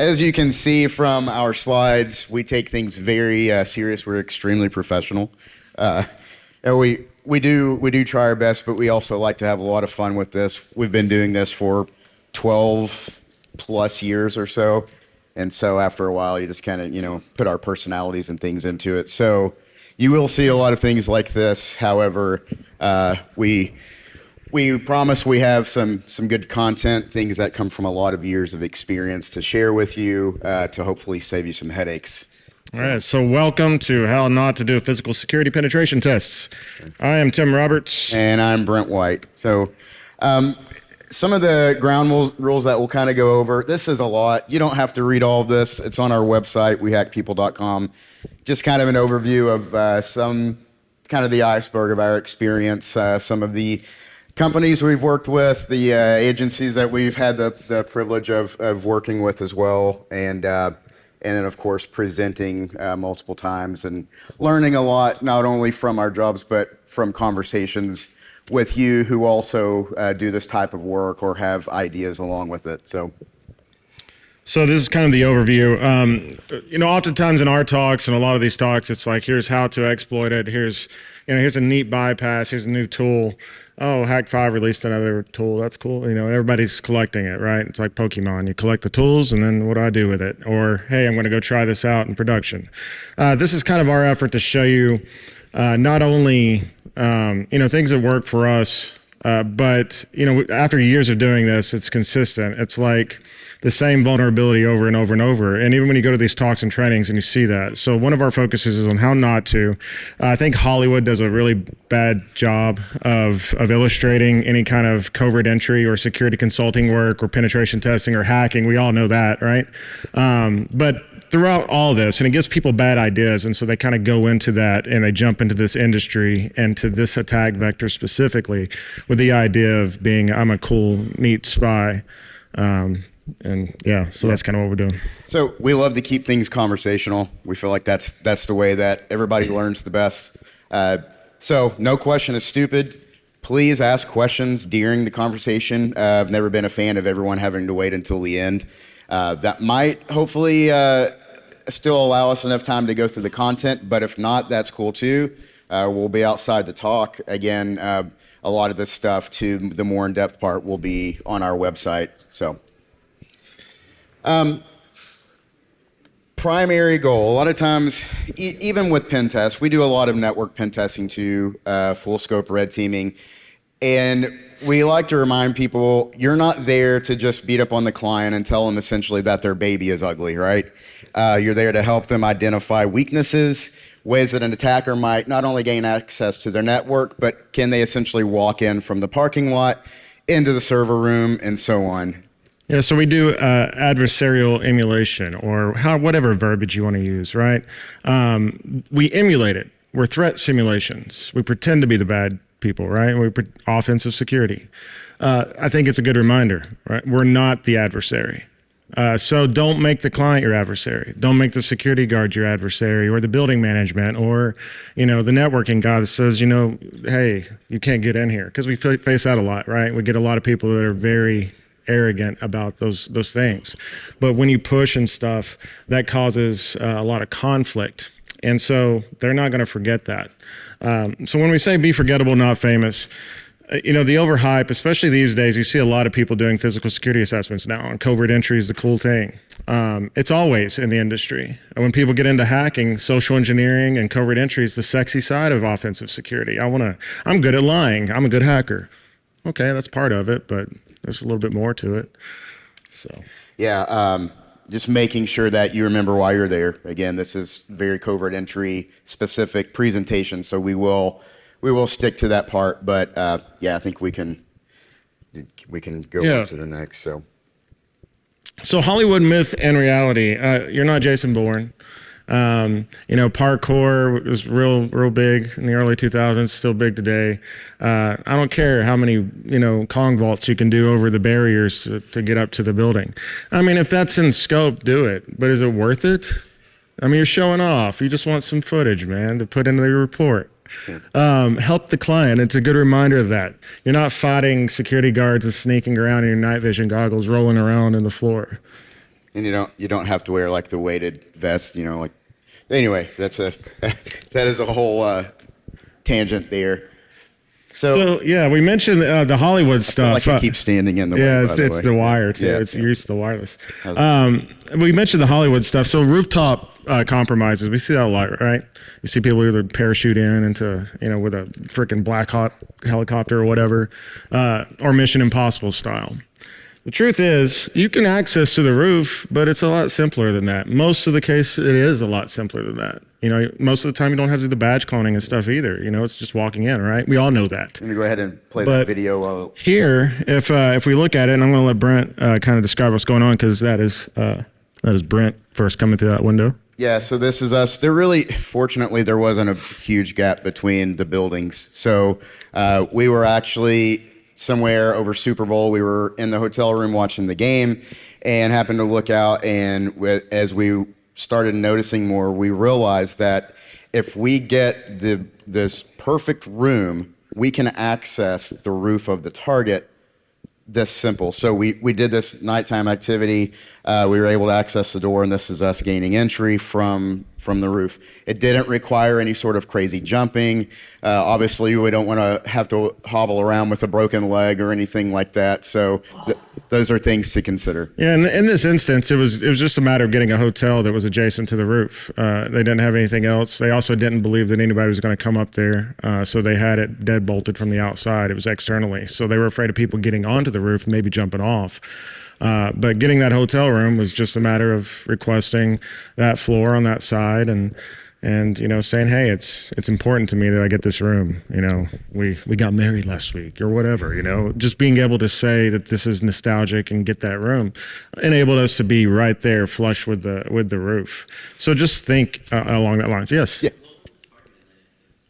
As you can see from our slides, we take things very serious. We're extremely professional. And we do try our best, but we also like to have a lot of fun with this. We've been doing this for 12 plus years or so. And so after a while, you just kind of, put our personalities and things into it. So you will see a lot of things like this. However, we promise we have some good content, things that come from a lot of years of experience to share with you to hopefully save you some headaches. All right, so welcome to How Not to Do Physical Security Penetration Tests. I am Tim Roberts. And I'm Brent White. So some of the ground rules that we'll kind of go over, this is a lot. You don't have to read all of this. It's on our website, wehackpeople.com. Just kind of an overview of some kind of the iceberg of our experience, some of the companies we've worked with, the agencies that we've had the privilege of working with as well, and then, of course, presenting multiple times and learning a lot, not only from our jobs, but from conversations with you who also do this type of work or have ideas along with it. So this is kind of the overview. Oftentimes in our talks and a lot of these talks, it's like, here's how to exploit it. Here's a neat bypass. Here's a new tool. Oh, Hack5 released another tool. That's cool. Everybody's collecting it, right? It's like Pokemon. You collect the tools, and then what do I do with it? Or, hey, I'm going to go try this out in production. This is kind of our effort to show you not only, things that work for us, but, after years of doing this, it's consistent. It's like the same vulnerability over and over and over. And even when you go to these talks and trainings and you see that. So one of our focuses is on how not to. I think Hollywood does a really bad job of illustrating any kind of covert entry or security consulting work or penetration testing or hacking. We all know that, right? But throughout all this, and it gives people bad ideas, and so they kind of go into that and they jump into this industry and to this attack vector specifically with the idea of being, I'm a cool, neat spy. So that's kind of what we're doing. So we love to keep things conversational. We feel like that's the way that everybody learns the best. So no question is stupid. Please ask questions during the conversation. I've never been a fan of everyone having to wait until the end. That might hopefully still allow us enough time to go through the content, but if not, that's cool too. We'll be outside to talk. Again, a lot of this stuff to the more in-depth part will be on our website. So. Primary goal. A lot of times, even with pen tests, we do a lot of network pen testing too, full scope red teaming. And we like to remind people, you're not there to just beat up on the client and tell them essentially that their baby is ugly, right? You're there to help them identify weaknesses, ways that an attacker might not only gain access to their network, but can they essentially walk in from the parking lot into the server room and so on. Yeah, so we do adversarial emulation, or whatever verbiage you want to use, right? We emulate it. We're threat simulations. We pretend to be the bad people, right? Offensive security. I think it's a good reminder, right? We're not the adversary. So don't make the client your adversary. Don't make the security guard your adversary, or the building management, or the networking guy that says, hey, you can't get in here. Because we face that a lot, right? We get a lot of people that are very arrogant about those things. But when you push and stuff, that causes a lot of conflict. And so they're not going to forget that. So when we say be forgettable, not famous, the overhype, especially these days, you see a lot of people doing physical security assessments now, and covert entry is the cool thing. It's always in the industry. When people get into hacking, social engineering and covert entry is the sexy side of offensive security. I'm good at lying. I'm a good hacker. Okay, that's part of it, but there's a little bit more to it. So yeah, just making sure that you remember why you're there. Again, this is very covert entry specific presentation, so we will stick to that part. But I think we can go on to the next. So Hollywood myth and reality. You're not Jason Bourne. Parkour was real big in the early 2000s, still big today. I don't care how many, Kong vaults you can do over the barriers to get up to the building. I mean, if that's in scope, do it. But is it worth it? I mean, you're showing off. You just want some footage, man, to put into the report. Help the client. It's a good reminder of that. You're not fighting security guards and sneaking around in your night vision goggles, rolling around in the floor. And you don't have to wear like the weighted vest, like. Anyway, that is a whole tangent there. So yeah, we mentioned the Hollywood stuff. like it keeps standing in the way. Yeah, by it's way. the wire too. Yeah, You're used to the wireless. We mentioned the Hollywood stuff. So rooftop compromises, we see that a lot, right? You see people either parachute into with a freaking Black Hawk helicopter or whatever, or Mission Impossible style. The truth is, you can access to the roof, but it's a lot simpler than that. Most of the case, it is a lot simpler than that. Most of the time, you don't have to do the badge cloning and stuff either. It's just walking in, right? We all know that. I'm gonna go ahead and play that video. Here, if we look at it, and I'm going to let Brent kind of describe what's going on, because that is Brent first coming through that window. Yeah, so this is us. Fortunately, there wasn't a huge gap between the buildings. So we were actually somewhere over Super Bowl. We were in the hotel room watching the game and happened to look out. And as we started noticing more, we realized that if we get this perfect room, we can access the roof of the target this simple. So we did this nighttime activity. We were able to access the door, and this is us gaining entry from the roof. It didn't require any sort of crazy jumping. Obviously, we don't want to have to hobble around with a broken leg or anything like that. So those are things to consider. Yeah, in this instance, it was just a matter of getting a hotel that was adjacent to the roof. They didn't have anything else. They also didn't believe that anybody was going to come up there, so they had it dead bolted from the outside. It was externally, so they were afraid of people getting onto the roof, maybe jumping off. But getting that hotel room was just a matter of requesting that floor on that side and saying, hey, it's important to me that I get this room. We got married last week or whatever. Just being able to say that this is nostalgic and get that room enabled us to be right there, flush with the roof. So just think along that lines. Yes. Yeah.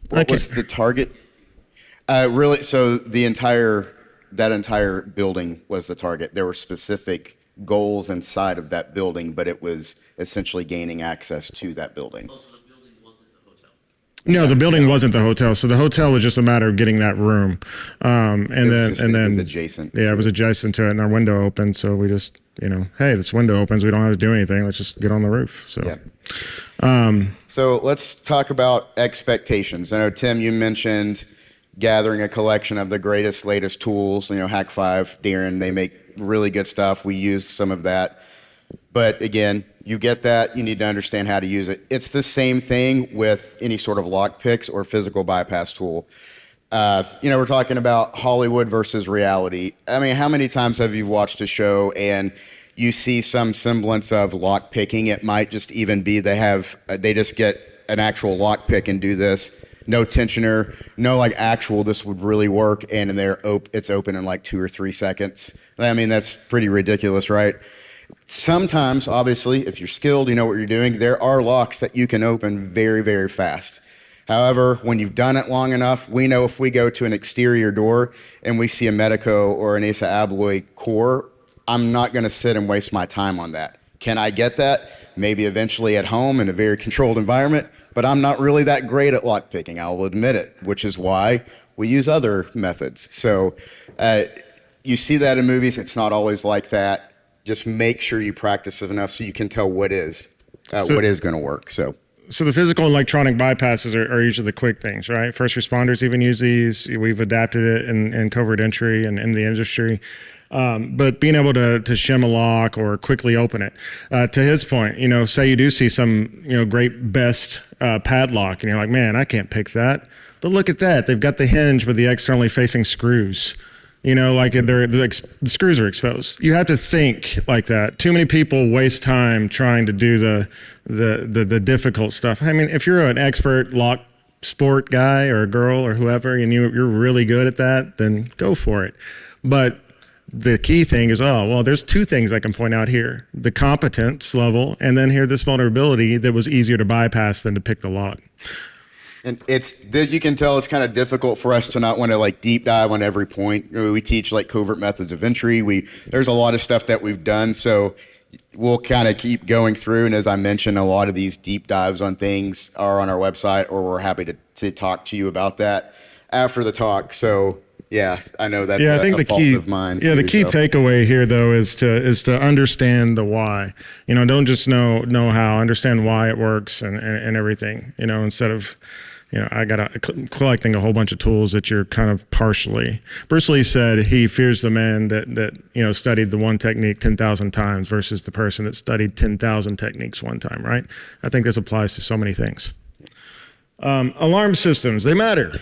What was the target? Really? So that entire building was the target. There were specific goals inside of that building, but it was essentially gaining access to that building. No, the building wasn't the hotel. So the hotel was just a matter of getting that room, and then it was adjacent. Yeah, it was adjacent to it, and our window opened. So we just, hey, this window opens. We don't have to do anything. Let's just get on the roof. So, yeah. So let's talk about expectations. I know, Tim, you mentioned gathering a collection of the greatest, latest tools. Hack 5, Darren, they make really good stuff. We used some of that. But again, you get that, you need to understand how to use it. It's the same thing with any sort of lockpicks or physical bypass tool. We're talking about Hollywood versus reality. I mean, how many times have you watched a show and you see some semblance of lockpicking? It might just even be they just get an actual lockpick and do this. No tensioner, no actual, this would really work, and it's open in 2 or 3 seconds. I mean, that's pretty ridiculous, right? Sometimes, obviously, if you're skilled, you know what you're doing, there are locks that you can open very, very fast. However, when you've done it long enough, we know if we go to an exterior door and we see a Medico or an Asa Abloy core, I'm not going to sit and waste my time on that. Can I get that? Maybe eventually at home in a very controlled environment, but I'm not really that great at lockpicking, I'll admit it, which is why we use other methods. So you see that in movies. It's not always like that. Just make sure you practice it enough so you can tell what is going to work. So the physical and electronic bypasses are usually the quick things, right? First responders even use these. We've adapted it in covert entry and in the industry. But being able to shim a lock or quickly open it, to his point, say you do see some, great best padlock and you're like, man, I can't pick that. But look at that. They've got the hinge with the externally facing screws. The screws are exposed. You have to think like that. Too many people waste time trying to do the difficult stuff. I mean, if you're an expert lock sport guy or a girl or whoever, and you're really good at that, then go for it. But the key thing is, there's 2 things I can point out here: the competence level, and then here this vulnerability that was easier to bypass than to pick the lock. And you can tell it's kind of difficult for us to not want to deep dive on every point. We teach covert methods of entry. There's a lot of stuff that we've done, so we'll kind of keep going through. And as I mentioned, a lot of these deep dives on things are on our website, or we're happy to talk to you about that after the talk. So Yeah, I know that's Yeah, I think a the fault key, of mine. yeah, the too, key so. takeaway here though is to understand the why. Don't just know how. Understand why it works and everything. Instead of, I got collecting a whole bunch of tools that you're kind of partially. Bruce Lee said he fears the man that studied the one technique 10,000 times versus the person that studied 10,000 techniques one time. Right? I think this applies to so many things. Alarm systems, they matter.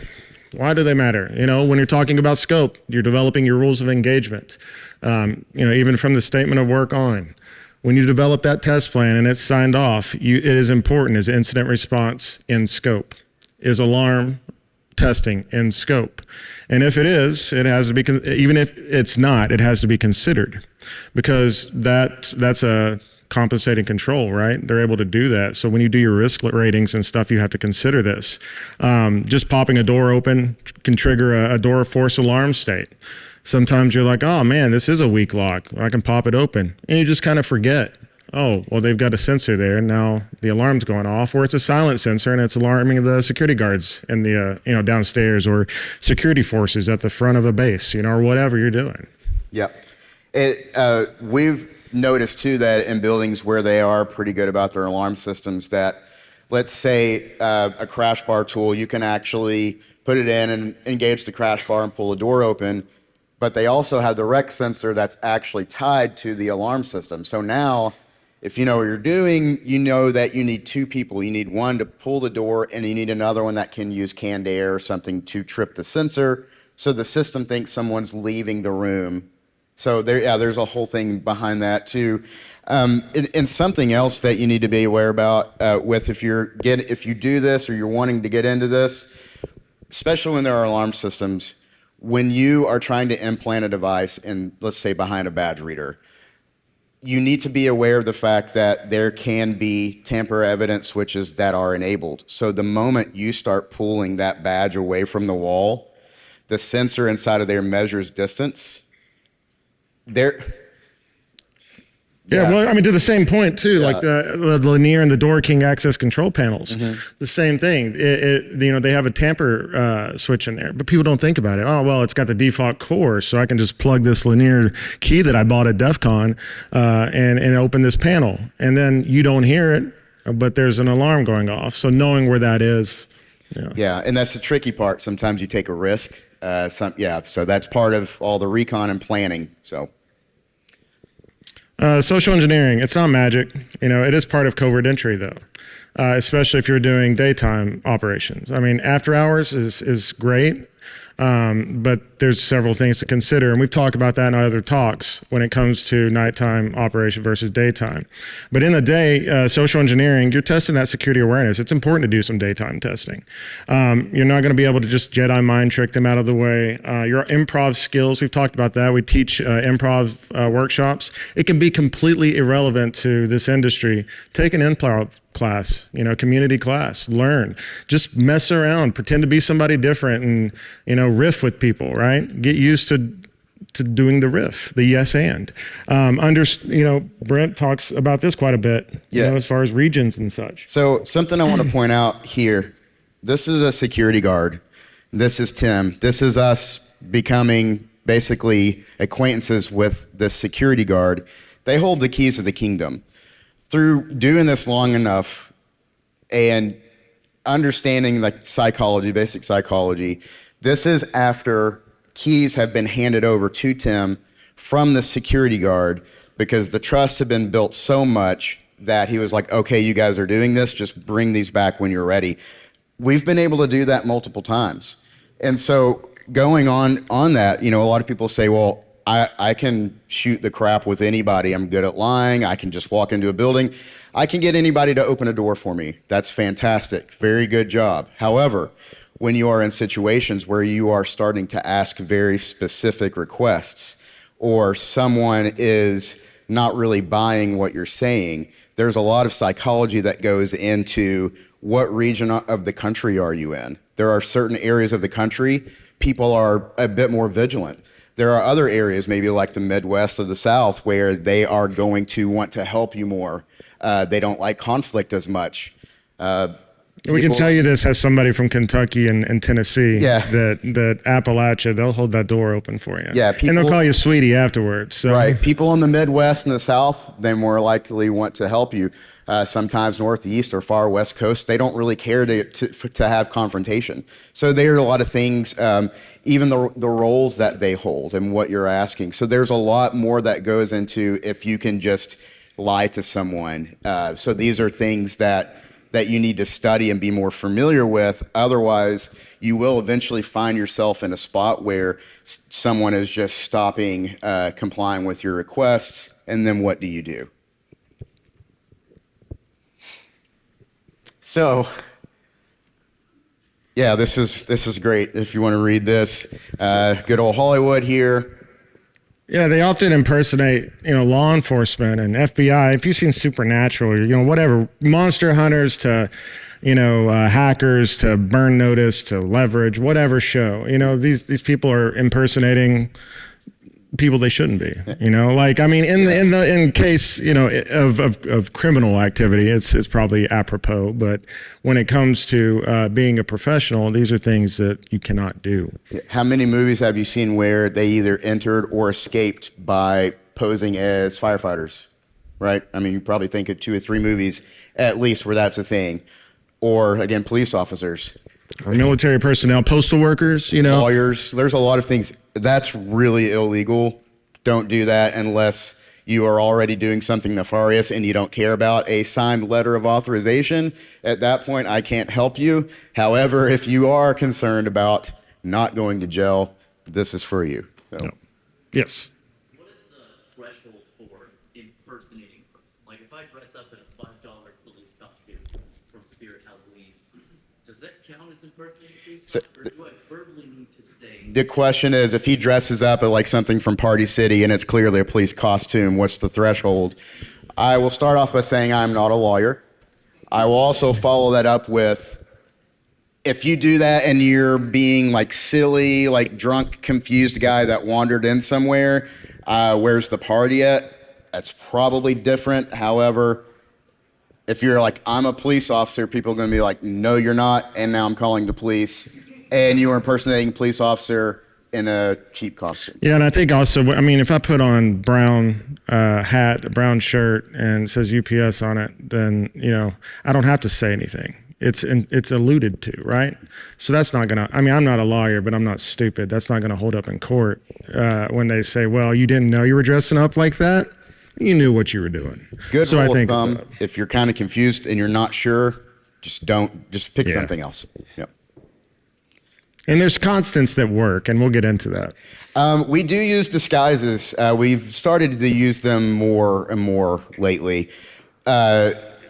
Why do they matter? When you're talking about scope, you're developing your rules of engagement. Even from the statement of work on, when you develop that test plan and it's signed off, it is important. Is incident response in scope? Is alarm testing in scope? And if it is, it has to be, even if it's not, it has to be considered, because that's a compensating control, right? They're able to do that. So when you do your risk ratings and stuff, you have to consider this. Just popping a door open can trigger a door force alarm state. Sometimes you're like, oh man, this is a weak lock. I can pop it open. And you just kind of forget. Oh, well, they've got a sensor there, and now the alarm's going off, or it's a silent sensor and it's alarming the security guards in the downstairs, or security forces at the front of a base, or whatever you're doing. Yep. We've noticed too that in buildings where they are pretty good about their alarm systems, that let's say a crash bar tool, you can actually put it in and engage the crash bar and pull a door open, but they also have the rec sensor that's actually tied to the alarm system. So now, if you know what you're doing, you know that you need two people. You need one to pull the door, and you need another one that can use canned air or something to trip the sensor, so the system thinks someone's leaving the room. So there's a whole thing behind that too. And something else that you need to be aware about if you do this or you're wanting to get into this, especially when there are alarm systems, when you are trying to implant a device in, let's say, behind a badge reader, you need to be aware of the fact that there can be tamper evident switches that are enabled. So the moment you start pulling that badge away from the wall, the sensor inside of there measures distance. Yeah, well, I mean, to the same point too, like the linear and the door king access control panels, the same thing. They have a tamper switch in there, but people don't think about it. Oh, well, it's got the default core, so I can just plug this linear key that I bought at DEF CON and open this panel, and then you don't hear it, but there's an alarm going off. So knowing where that is. Yeah, and that's the tricky part. Sometimes you take a risk. So that's part of all the recon and planning. So. Social engineering, it's not magic. It is part of covert entry though, especially if you're doing daytime operations. I mean, after hours is great, but there's several things to consider. And we've talked about that in other talks when it comes to nighttime operation versus daytime. But in the day, social engineering, you're testing that security awareness. It's important to do some daytime testing. You're not going to be able to just Jedi mind trick them out of the way. Your improv skills, we've talked about that. We teach improv workshops. It can be completely irrelevant to this industry. Take an improv class, community class, learn, just mess around, pretend to be somebody different and, riff with people, right? Get used to doing the riff, the yes and. Brent talks about this quite a bit, as far as regions and such. So something I want to point out here, this is a security guard. This is Tim. This is us becoming basically acquaintances with this security guard. They hold the keys of the kingdom. Through doing this long enough and understanding like psychology, basic psychology, this is after keys have been handed over to Tim from the security guard, because the trust had been built so much that he was like, okay, you guys are doing this, just bring these back when you're ready. We've been able to do that multiple times. And so going on that, a lot of people say, well, I can shoot the crap with anybody. I'm good at lying. I can just walk into a building. I can get anybody to open a door for me. That's fantastic. Very good job. However, when you are in situations where you are starting to ask very specific requests, or someone is not really buying what you're saying, there's a lot of psychology that goes into what region of the country are you in. There are certain areas of the country, people are a bit more vigilant. There are other areas, maybe like the Midwest or the South, where they are going to want to help you more. They don't like conflict as much. We can tell you this as somebody from Kentucky and Tennessee. Yeah. That Appalachia, they'll hold that door open for you. Yeah, and they'll call you sweetie afterwards. So. Right. People in the Midwest and the South, they more likely want to help you. Sometimes Northeast or far West Coast, they don't really care to have confrontation. So there are a lot of things, even the roles that they hold and what you're asking. So there's a lot more that goes into if you can just lie to someone. So these are things that you need to study and be more familiar with. Otherwise, you will eventually find yourself in a spot where someone is just stopping complying with your requests, and then what do you do? So, yeah, this is great. If you want to read this, good old Hollywood here. Yeah, they often impersonate, law enforcement and FBI. If you've seen Supernatural, whatever, monster hunters to, hackers to Burn Notice to Leverage, whatever show, these people are impersonating people they shouldn't be, in case, of criminal activity, it's probably apropos, but when it comes to being a professional, these are things that you cannot do. How many movies have you seen where they either entered or escaped by posing as firefighters, right? I mean, you probably think of 2 or 3 movies at least where that's a thing. Or again, police officers. Or military personnel, postal workers, Lawyers. There's a lot of things. That's really illegal. Don't do that unless you are already doing something nefarious and you don't care about a signed letter of authorization. At that point, I can't help you. However, if you are concerned about not going to jail, this is for you. So. No. Yes. What is the threshold for impersonating a person? Like if I dress up in a $5 police costume from Spirit Halloween, does that count as impersonating? Or do I verbally need to say? The question is, if he dresses up at like something from Party City and it's clearly a police costume, what's the threshold? I will start off by saying I'm not a lawyer. I will also follow that up with, if you do that and you're being like silly, like drunk, confused guy that wandered in somewhere, where's the party at? That's probably different. However, if you're like, I'm a police officer, people are going to be like, no, you're not, and now I'm calling the police, and you are impersonating a police officer in a cheap costume. Yeah, and I think also, if I put on brown hat, a brown shirt, and it says UPS on it, then, I don't have to say anything. It's alluded to, right? So that's not going to, I'm not a lawyer, but I'm not stupid. That's not going to hold up in court when they say, well, you didn't know you were dressing up like that? You knew what you were doing. Good rule of thumb, if you're kind of confused and you're not sure, just pick something else. Yep. And there's constants that work, and we'll get into that. We do use disguises. We've started to use them more and more lately.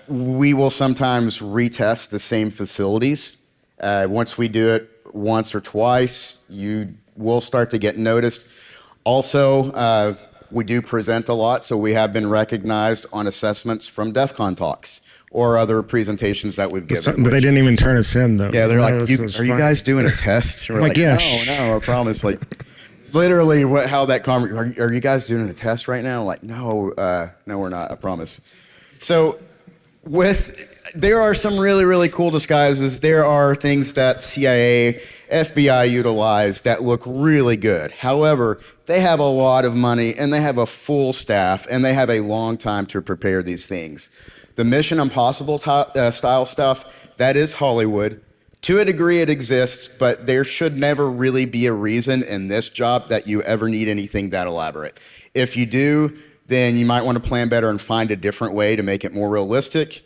We will sometimes retest the same facilities. Once we do it once or twice, you will start to get noticed. Also, we do present a lot, so we have been recognized on assessments from DEF CON talks or other presentations that we've given. But they didn't even turn us in, though. Yeah, they're like, are you guys doing a test? We're like, yeah, no, I promise. Like, literally, how that conversation, are you guys doing a test right now? Like, no, we're not, I promise. So, there are some really, really cool disguises. There are things that CIA, FBI utilize that look really good. However, they have a lot of money and they have a full staff and they have a long time to prepare these things. The Mission Impossible style stuff, that is Hollywood. To a degree it exists, but there should never really be a reason in this job that you ever need anything that elaborate. If you do, then you might want to plan better and find a different way to make it more realistic.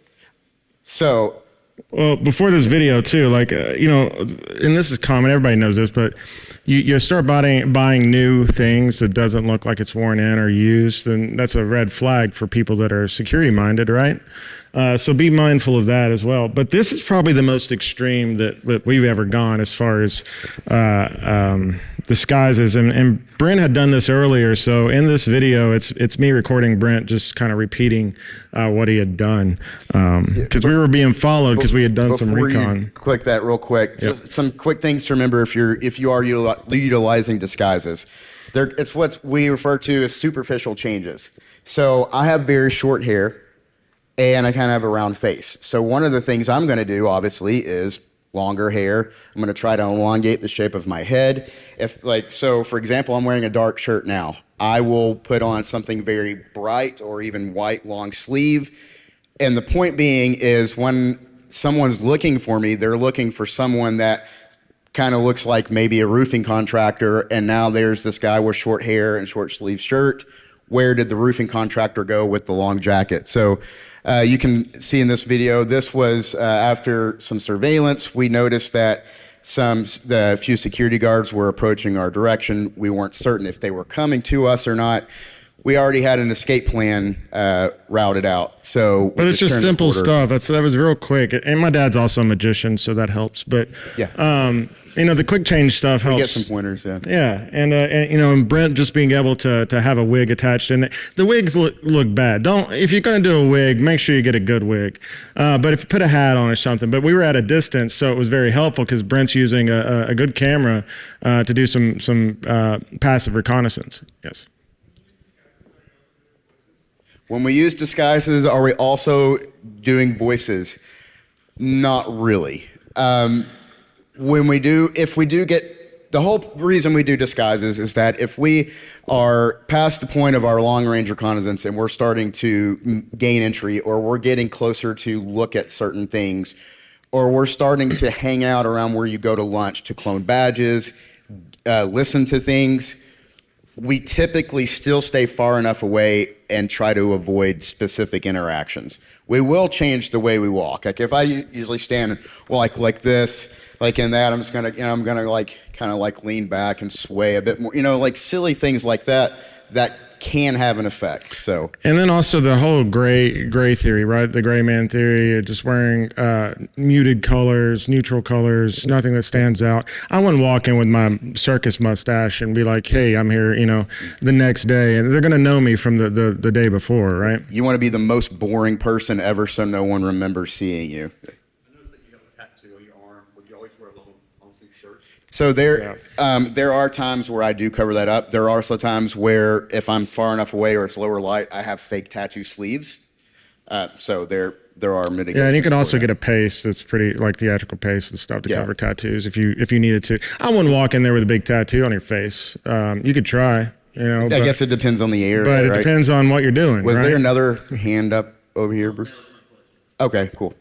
So, well, before this video too, and this is common, everybody knows this, but you start buying new things that doesn't look like it's worn in or used, and that's a red flag for people that are security minded, right? So be mindful of that as well. But this is probably the most extreme that we've ever gone as far as disguises. And Brent had done this earlier. So in this video, it's me recording Brent just kind of repeating what he had done. Because we were being followed because we had done some recon. You click that real quick. Yep. Just some quick things to remember if you are utilizing disguises. It's what we refer to as superficial changes. So I have very short hair. and I kind of have a round face. So one of the things I'm going to do, obviously, is longer hair. I'm going to try to elongate the shape of my head. So for example, I'm wearing a dark shirt now. I will put on something very bright or even white long sleeve. And the point being is when someone's looking for me, they're looking for someone that kind of looks like maybe a roofing contractor. And now there's this guy with short hair and short sleeve shirt. Where did the roofing contractor go with the long jacket? So you can see in this video, this was after some surveillance. We noticed that the few security guards were approaching our direction. We weren't certain if they were coming to us or not. We already had an escape plan routed out. But it's just simple stuff. That was real quick. And my dad's also a magician, so that helps. But yeah. The quick change stuff helps. We get some pointers, yeah. Yeah, and Brent just being able to have a wig attached in it. The wigs look bad. If you're going to do a wig, make sure you get a good wig. But if you put a hat on or something. But we were at a distance, so it was very helpful because Brent's using a good camera to do some passive reconnaissance. Yes. When we use disguises, are we also doing voices? Not really. If we do get, the whole reason we do disguises is that if we are past the point of our long range reconnaissance and we're starting to gain entry, or we're getting closer to look at certain things, or we're starting to hang out around where you go to lunch to clone badges, listen to things, we typically still stay far enough away and try to avoid specific interactions. We will change the way we walk. Like if I usually stand like this, like in that, I'm just gonna, I'm gonna kind of lean back and sway a bit more, like silly things like that can have an effect. So, and then also the whole gray theory, right? The gray man theory, just wearing muted colors, neutral colors, nothing that stands out. I wouldn't walk in with my circus mustache and be like, "Hey, I'm here," the next day, and they're gonna know me from the day before, right? You want to be the most boring person ever, so no one remembers seeing you. So there are times where I do cover that up. There are also times where if I'm far enough away or it's lower light, I have fake tattoo sleeves. So there are mitigations. Yeah, and you can also get a paste that's pretty theatrical paste and stuff to cover tattoos if you needed to. I wouldn't walk in there with a big tattoo on your face. You could try. I guess it depends on the area. But it depends on what you're doing. Was there another hand up over here, Bruce? Okay, cool.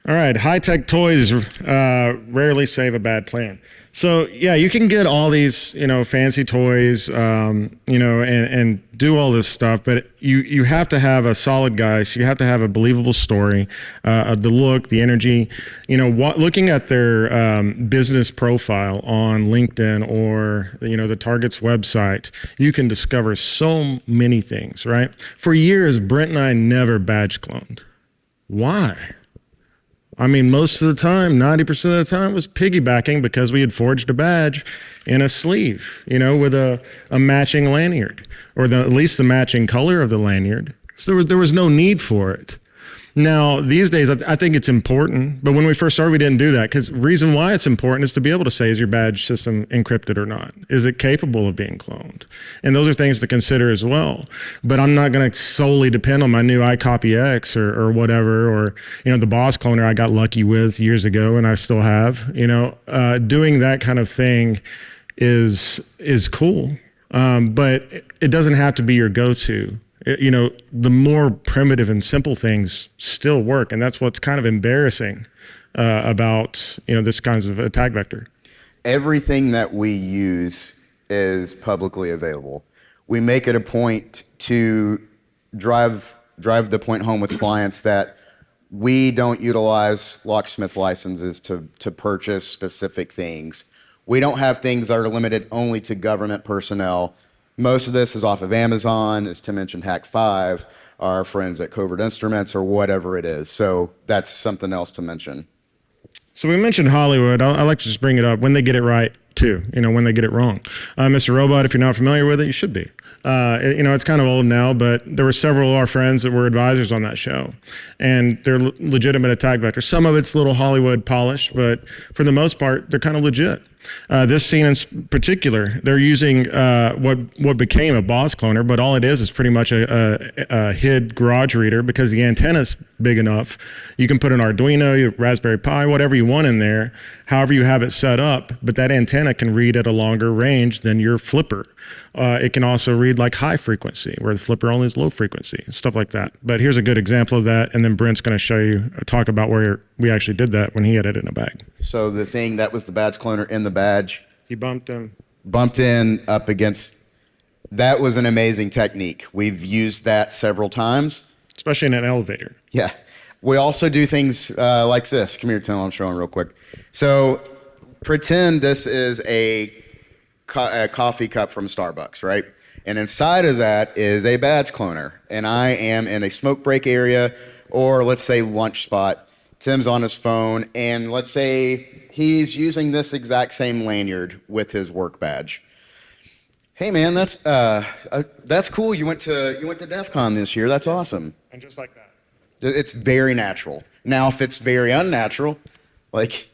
All right, high-tech toys rarely save a bad plan. So yeah, you can get all these fancy toys, and do all this stuff, but you have to have a solid guy. So you have to have a believable story, the look, the energy. Looking at their business profile on LinkedIn or the target's website, you can discover so many things. Right? For years, Brent and I never badge cloned. Why? I mean, most of the time, 90% of the time was piggybacking because we had forged a badge in a sleeve, with a matching lanyard, or at least the matching color of the lanyard. So there was no need for it. Now, these days, I think it's important, but when we first started, we didn't do that, because the reason why it's important is to be able to say, is your badge system encrypted or not? Is it capable of being cloned? And those are things to consider as well. But I'm not going to solely depend on my new iCopy X or whatever, or, the Boss cloner I got lucky with years ago and I still have. Doing that kind of thing is cool, but it doesn't have to be your go-to. The more primitive and simple things still work. And that's what's kind of embarrassing about, this kinds of attack vector. Everything that we use is publicly available. We make it a point to drive the point home with clients that we don't utilize locksmith licenses to purchase specific things. We don't have things that are limited only to government personnel. Most of this is off of Amazon, as Tim mentioned, Hack 5, our friends at Covert Instruments, or whatever it is. So that's something else to mention. So we mentioned Hollywood. I like to just bring it up when they get it right, too, when they get it wrong. Mr. Robot, if you're not familiar with it, you should be. It's kind of old now, but there were several of our friends that were advisors on that show. And they're legitimate attack vectors. Some of it's a little Hollywood polished, but for the most part, they're kind of legit. This scene in particular, they're using what became a boss cloner, but all it is pretty much a HID garage reader, because the antenna's big enough. You can put an Arduino, your Raspberry Pi, whatever you want in there, however you have it set up, but that antenna can read at a longer range than your flipper. It can also read like high frequency, where the flipper only is low frequency, stuff like that. But here's a good example of that, and then Brent's going to show you, talk about where we actually did that when he had it in a bag. So the thing that was the badge cloner in the badge, He bumped him. bumped in up against, that was an amazing technique. We've used that several times. Especially in an elevator. Yeah. We also do things like this. Come here, Tim, I'm showing real quick. So pretend this is a coffee cup from Starbucks, right? And inside of that is a badge cloner. And I am in a smoke break area, or let's say lunch spot. Tim's on his phone, and let's say he's using this exact same lanyard with his work badge. Hey man, that's cool. You went to DEF CON this year. That's awesome. And just like that. It's very natural. Now, if it's very unnatural, like,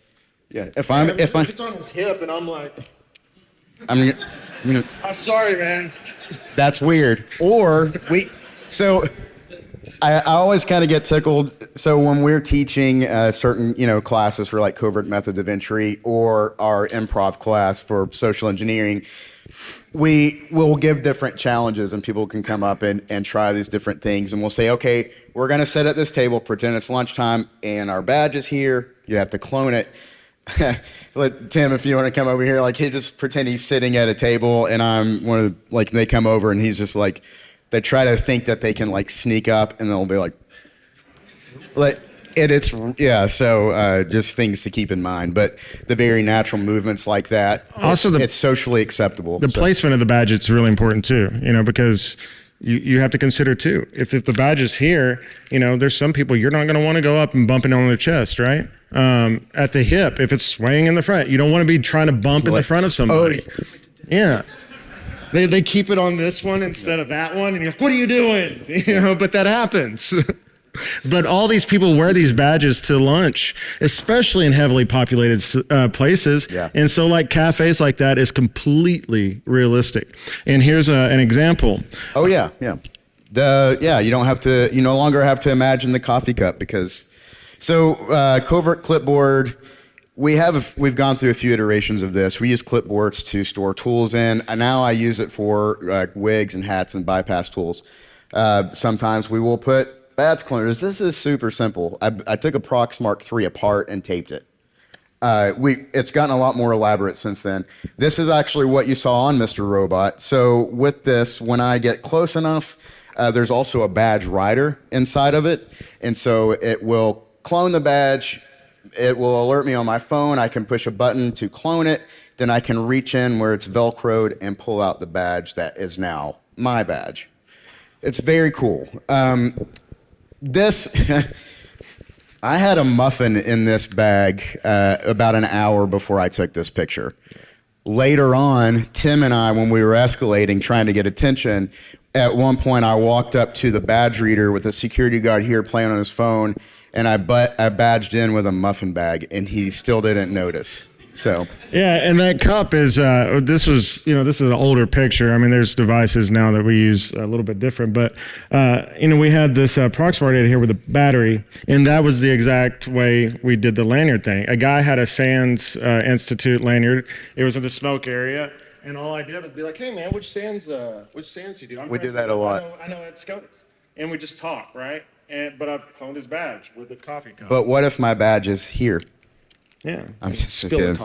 yeah, if it's on his hip, and I'm like, I'm sorry, man. that's weird. Or I always kind of get tickled. So when we're teaching certain, classes for like covert methods of entry, or our improv class for social engineering, we will give different challenges, and people can come up and try these different things. And we'll say, okay, we're going to sit at this table, pretend it's lunchtime, and our badge is here. You have to clone it. Let Tim, if you want to come over here, like, he just pretend he's sitting at a table, and I'm one of the, like, they come over, and he's just like, they try to think that they can like sneak up, and they'll be like, so just things to keep in mind. But the very natural movements like that, Also, it's socially acceptable. The placement of the badge is really important too, because you have to consider too, if the badge is here, there's some people you're not going to want to go up and bumping on their chest, right? At the hip, if it's swaying in the front, you don't want to be trying to bump in the front of somebody. Yeah. They keep it on this one instead of that one, and you're like, what are you doing? But that happens. But all these people wear these badges to lunch, especially in heavily populated places. Yeah. And so like cafes like that is completely realistic. And here's an example. Oh yeah, yeah. You don't have to. You no longer have to imagine the coffee cup, because covert clipboard. We've gone through a few iterations of this. We use clipboards to store tools in, and now I use it for wigs and hats and bypass tools. Sometimes we will put badge cloners. This is super simple. I took a Proxmark 3 apart and taped it. It's gotten a lot more elaborate since then. This is actually what you saw on Mr. Robot. So with this, when I get close enough, there's also a badge writer inside of it, and so it will clone the badge. It will alert me on my phone. I can push a button to clone it. Then I can reach in where it's Velcroed and pull out the badge that is now my badge. It's very cool. I had a muffin in this bag about an hour before I took this picture. Later on, Tim and I, when we were escalating, trying to get attention, at one point I walked up to the badge reader with a security guard here playing on his phone, and I badged in with a muffin bag, and he still didn't notice. So yeah, and that cup is this is an older picture. I mean, there's devices now that we use a little bit different, but we had this Proxmark here with a battery, and that was the exact way we did the lanyard thing. A guy had a SANS Institute lanyard. It was in the smoke area, and all I did was be like, "Hey man, which SANS you do?" We do that a lot. I know at SCOTUS, and we just talk, right? But I've cloned his badge with the coffee cup. But what if my badge is here? Yeah, I'm just kidding.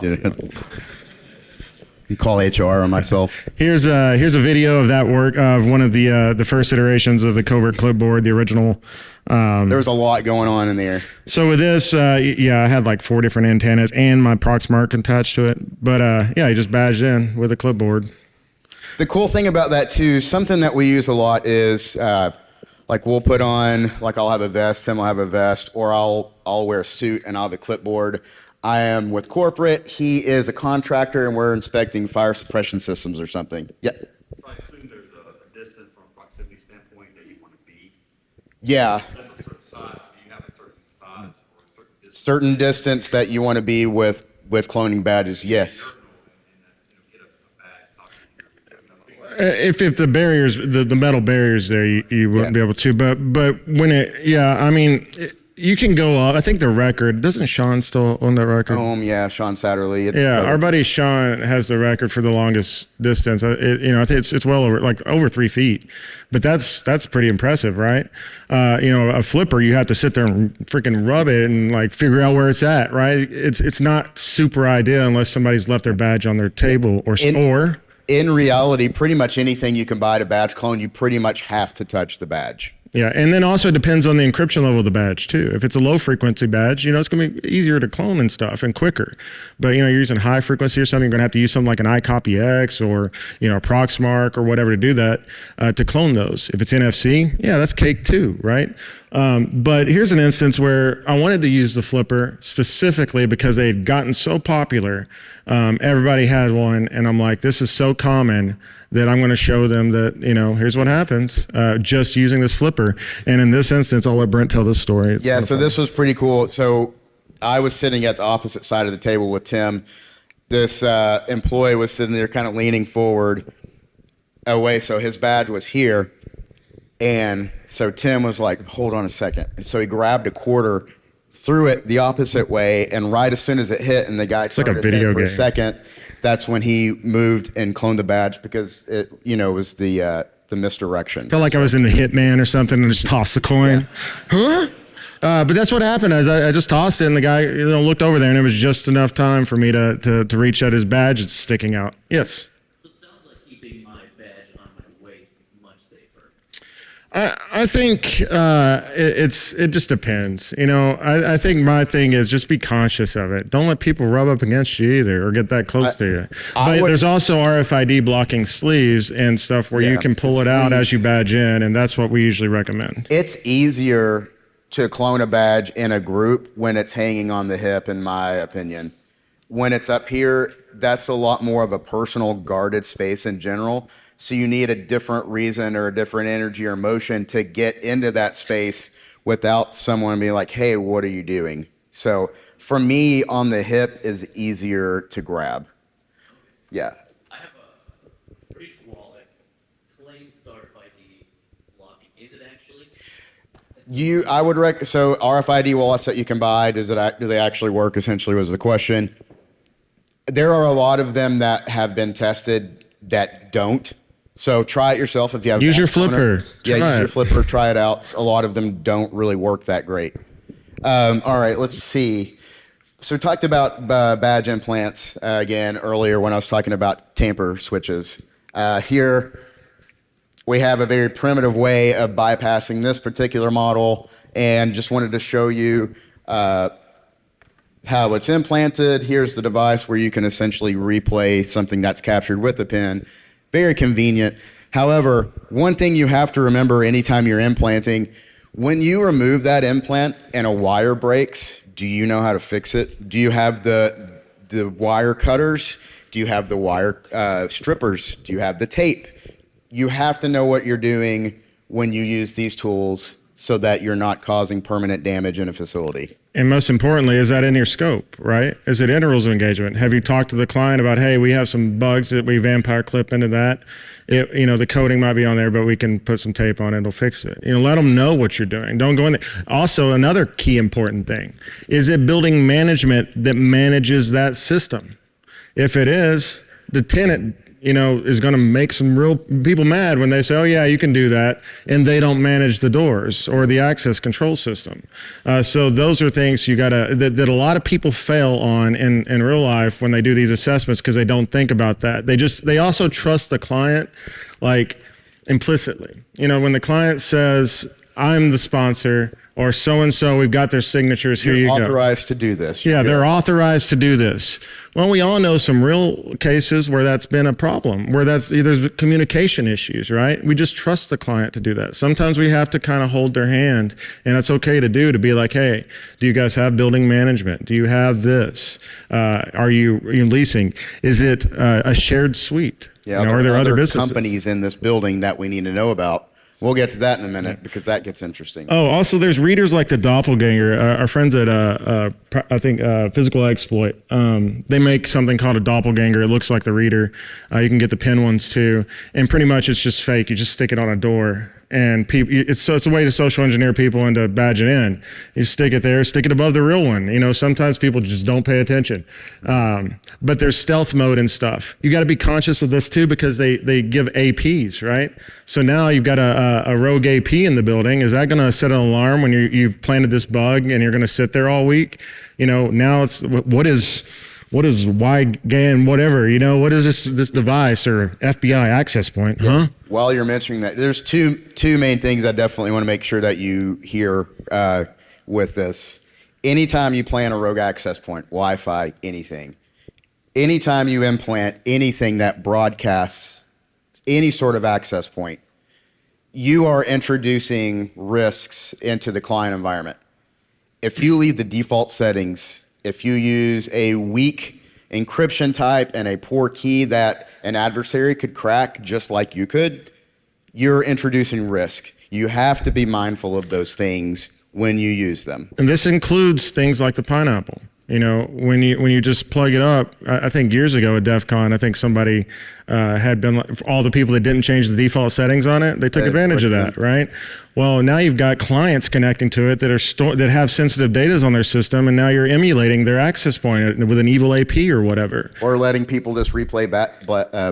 You call HR on myself. Here's a video of that work of one of the first iterations of the covert clipboard, the original. There was a lot going on in there. So with this, I had like 4 different antennas and my Proxmark attached to it. But I just badged in with a clipboard. The cool thing about that too, something that we use a lot is like we'll put on, like I'll have a vest, Tim will have a vest, or I'll wear a suit and I'll have a clipboard. I am with corporate. He is a contractor, and we're inspecting fire suppression systems or something. Yeah. So I assume there's a distance from a proximity standpoint that you want to be. Yeah. That's a certain size. Do you have a certain size or a certain distance? Certain distance that you want to be with cloning badges. Yes. If the barriers, the metal barriers there, you wouldn't be able to. But when you can go up. I think the record, doesn't Sean still own that record? Yeah, Sean Satterley. Our buddy Sean has the record for the longest distance. I think it's well over 3 feet, but that's pretty impressive, right? A flipper, you have to sit there and freaking rub it and like figure out where it's at, right? It's not super ideal unless somebody's left their badge on their table or store. In reality, pretty much anything you can buy to badge clone, you pretty much have to touch the badge. Yeah, and then also depends on the encryption level of the badge too. If it's a low frequency badge, it's going to be easier to clone and stuff and quicker. But you're using high frequency or something, you're going to have to use something like an iCopyX or Proxmark or whatever to do that to clone those. If it's NFC, yeah, that's cake too, right? But here's an instance where I wanted to use the flipper specifically because they had gotten so popular. Everybody had one, and I'm like, this is so common that I'm going to show them that, here's what happens just using this flipper. And in this instance, I'll let Brent tell this story. So this was pretty cool. So I was sitting at the opposite side of the table with Tim. This employee was sitting there kind of leaning forward away. So his badge was here. And so Tim was like, hold on a second. And so he grabbed a quarter, threw it the opposite way, and right as soon as it hit and the guy turned like a his video head for game. a second, that's when he moved and cloned the badge because it, was the misdirection. Felt like I was in the Hitman or something and just tossed the coin. Huh? But that's what happened. As I just tossed it, and the guy looked over there, and it was just enough time for me to reach at his badge. It's sticking out. Yes. So it sounds like keeping my badge on my waist is much safer. I think it just depends. I think my thing is just be conscious of it. Don't let people rub up against you either or get that close to you. But there's also RFID blocking sleeves and stuff where you can pull it out as you badge in, and that's what we usually recommend. It's easier to clone a badge in a group when it's hanging on the hip, in my opinion. When it's up here, that's a lot more of a personal guarded space in general. So you need a different reason or a different energy or motion to get into that space without someone being like, hey, what are you doing? So for me, on the hip is easier to grab. Yeah. I have a breach wallet, claims it's RFID blocking. Is it actually? So RFID wallets that you can buy, do they actually work, essentially was the question. There are a lot of them that have been tested that don't. So try it yourself if you have. Use your flipper. Use your flipper. Try it out. A lot of them don't really work that great. All right, let's see. So we talked about badge implants again earlier when I was talking about tamper switches. Here we have a very primitive way of bypassing this particular model, and just wanted to show you how it's implanted. Here's the device where you can essentially replay something that's captured with a pin. Very convenient. However, one thing you have to remember anytime you're implanting, when you remove that implant and a wire breaks, do you know how to fix it? Do you have the wire cutters? Do you have the wire strippers? Do you have the tape? You have to know what you're doing when you use these tools so that you're not causing permanent damage in a facility. And most importantly, is that in your scope, right? Is it intervals of engagement? Have you talked to the client about, hey, we have some bugs that we vampire clip into that? The coding might be on there, but we can put some tape on it, it'll fix it. Let them know what you're doing. Don't go in there. Also, another key important thing, is it building management that manages that system? If it is, the tenant is going to make some real people mad when they say, oh yeah, you can do that, and they don't manage the doors or the access control system. So those are things that a lot of people fail on in real life when they do these assessments because they don't think about that. They also trust the client like implicitly. When the client says, I'm the sponsor, or so-and-so, we've got their signatures, here you go. You're authorized to do this. Yeah, they're authorized to do this. Well, we all know some real cases where that's been a problem, where there's communication issues, right? We just trust the client to do that. Sometimes we have to kind of hold their hand, and it's okay to be like, hey, do you guys have building management? Do you have this? Are you leasing? Is it a shared suite? Yeah, are there other businesses? companies in this building that we need to know about? We'll get to that in a minute because that gets interesting. Oh, also there's readers like the Doppelganger. Our friends at I think Physical Exploit. They make something called a Doppelganger. It looks like the reader. You can get the pen ones too, and pretty much it's just fake. You just stick it on a door, and people. It's a way to social engineer people into badging in. You stick it there, stick it above the real one. You know, sometimes people just don't pay attention. But there's stealth mode and stuff. You got to be conscious of this too because they give APs, right? So now you've got a rogue AP in the building. Is that going to set an alarm when you've planted this bug and you're going to sit there all week? You know, now it's what is wide GAN whatever? You know, what is this device or FBI access point? Huh? While you're mentioning that, there's two main things I definitely want to make sure that you hear with this. Anytime you plan a rogue access point, Wi-Fi, anything, anytime you implant anything that broadcasts any sort of access point, you are introducing risks into the client environment. If you leave the default settings, if you use a weak encryption type and a poor key that an adversary could crack just like you could, you're introducing risk. You have to be mindful of those things when you use them. And this includes things like the pineapple. You know, when you just plug it up, I think years ago at DEF CON, I think somebody had been, all the people that didn't change the default settings on it, they took advantage of that, right? Well, now you've got clients connecting to it that have sensitive data on their system, and now you're emulating their access point with an evil AP or whatever. Or letting people just replay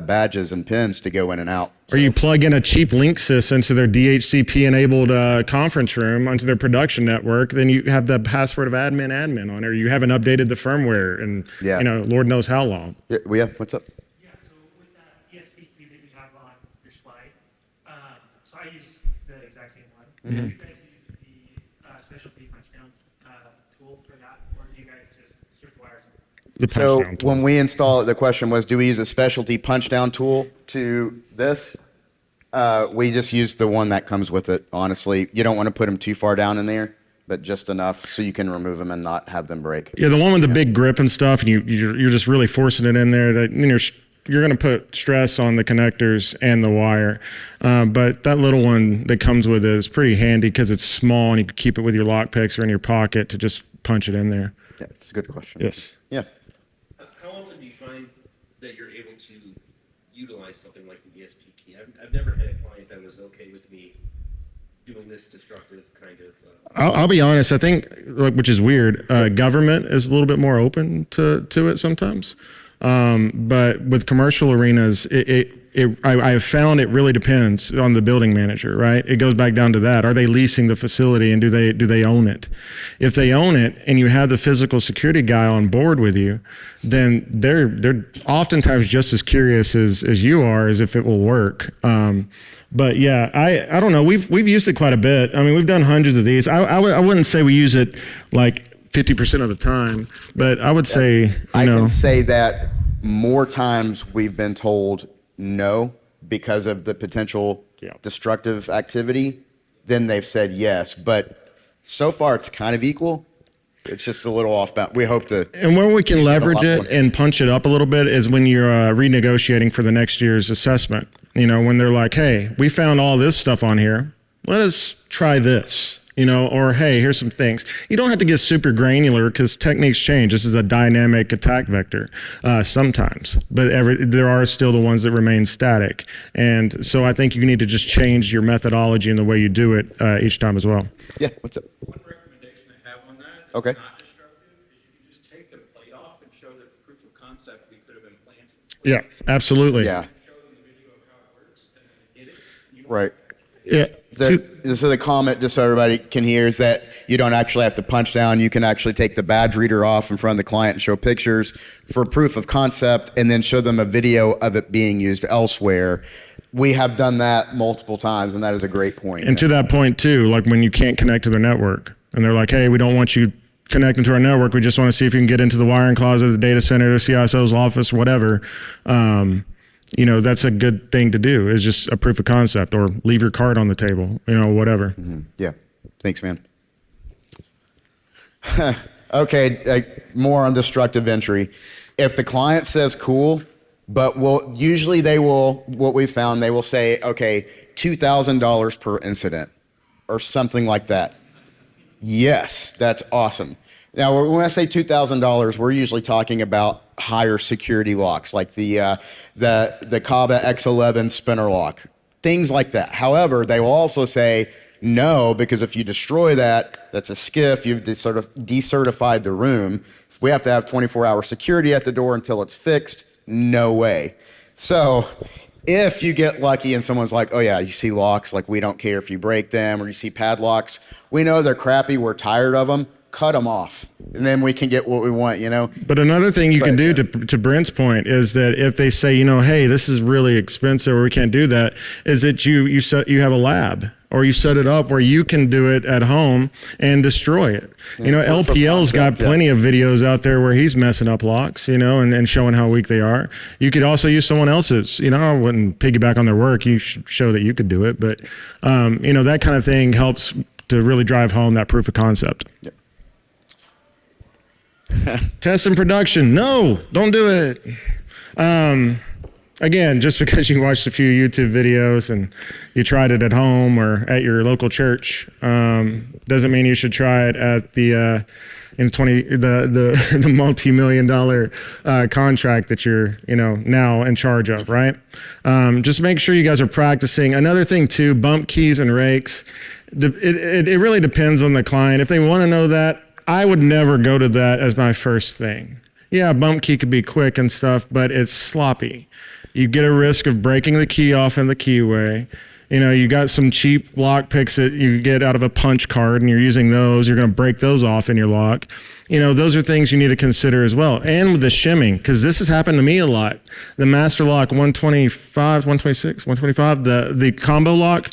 badges and pins to go in and out. Or you plug in a cheap Linksys into their DHCP-enabled conference room onto their production network, then you have the password of admin on it, or you haven't updated the firmware in, you know, Lord knows how long. Yeah, what's up? Yeah, so with that ESP2 that you have on your slide, so I use the exact same one. Mm-hmm. Do you guys use the specialty punchdown tool for that, or do you guys just strip the wires? So when we install it, the question was, do we use a specialty punch down tool to this? We just use the one that comes with it, honestly. You don't want to put them too far down in there, but just enough so you can remove them and not have them break. Yeah, the one with the big grip and stuff, and you're just really forcing it in there. That you're going to put stress on the connectors and the wire. But that little one that comes with it is pretty handy because it's small and you can keep it with your lockpicks or in your pocket to just punch it in there. Yeah, it's a good question. Yes. Yeah. How often do you find that you're able to utilize something like the ESP key? I've never had a client that was okay with me doing this destructive kind of. I'll be honest. I think, which is weird, government is a little bit more open to it sometimes. But with commercial arenas, I have found it really depends on the building manager, right? It goes back down to that. Are they leasing the facility and do they own it? If they own it and you have the physical security guy on board with you, then they're oftentimes just as curious as you are as if it will work. But yeah, I don't know. We've used it quite a bit. I mean, we've done hundreds of these. I wouldn't say we use it like 50% of the time, but I would say, I can say that more times we've been told no because of the potential destructive activity than they've said yes. But so far it's kind of equal. It's just a little off balance. We hope to. And where we can leverage it and punch it up a little bit is when you're renegotiating for the next year's assessment. You know, when they're like, hey, we found all this stuff on here. Let us try this. You know, or hey, here's some things. You don't have to get super granular because techniques change. This is a dynamic attack vector sometimes, but there are still the ones that remain static. And so I think you need to just change your methodology and the way you do it each time as well. Yeah, what's up? One recommendation I have on that, Okay. not destructive, is you can just take the plate off and show the proof of concept we could have implanted. Yeah, absolutely. Yeah. Show them the video of how it works, and then they get it. You don't Right. Yeah. So the comment, just so everybody can hear, is that you don't actually have to punch down. You can actually take the badge reader off in front of the client and show pictures for proof of concept and then show them a video of it being used elsewhere. We have done that multiple times, and that is a great point. And to that point too, like when you can't connect to their network and they're like, hey, we don't want you connecting to our network. We just want to see if you can get into the wiring closet of the data center, the CISO's office, whatever. You know, that's a good thing to do, is just a proof of concept, or leave your card on the table, you know, whatever. Mm-hmm. Yeah. Thanks, man. Okay. More on destructive entry. If the client says cool, but usually what we found, they will say, okay, $2,000 per incident or something like that. Yes, that's awesome. Now, when I say $2,000, we're usually talking about higher security locks, like the Covert X11 spinner lock, things like that. However, they will also say no, because if you destroy that, that's a skiff. You've sort of decertified the room. So we have to have 24-hour security at the door until it's fixed. No way. So if you get lucky and someone's like, oh yeah, you see locks, like we don't care if you break them, or you see padlocks, we know they're crappy, we're tired of them, cut them off. And then we can get what we want, you know? But another thing you can do, to Brent's point, is that if they say, you know, hey, this is really expensive or we can't do that, is that you have a lab, or you set it up where you can do it at home and destroy it. Yeah, you know, LPL's got plenty of videos out there where he's messing up locks, you know, and showing how weak they are. You could also use someone else's, you know, I wouldn't piggyback on their work. You should show that you could do it. But, you know, that kind of thing helps to really drive home that proof of concept. Yep. Test in production. No, don't do it. Again, just because you watched a few YouTube videos and you tried it at home or at your local church, doesn't mean you should try it at the the multi-million-dollar contract that you're, you know, now in charge of, right? Just make sure you guys are practicing. Another thing too, bump keys and rakes. It really depends on the client. If they want to know that, I would never go to that as my first thing. Yeah, bump key could be quick and stuff, but it's sloppy. You get a risk of breaking the key off in the keyway. You know, you got some cheap lock picks that you get out of a punch card and you're using those. You're going to break those off in your lock. You know, those are things you need to consider as well. And with the shimming, because this has happened to me a lot. The Master Lock 125, 126, 125, the combo lock,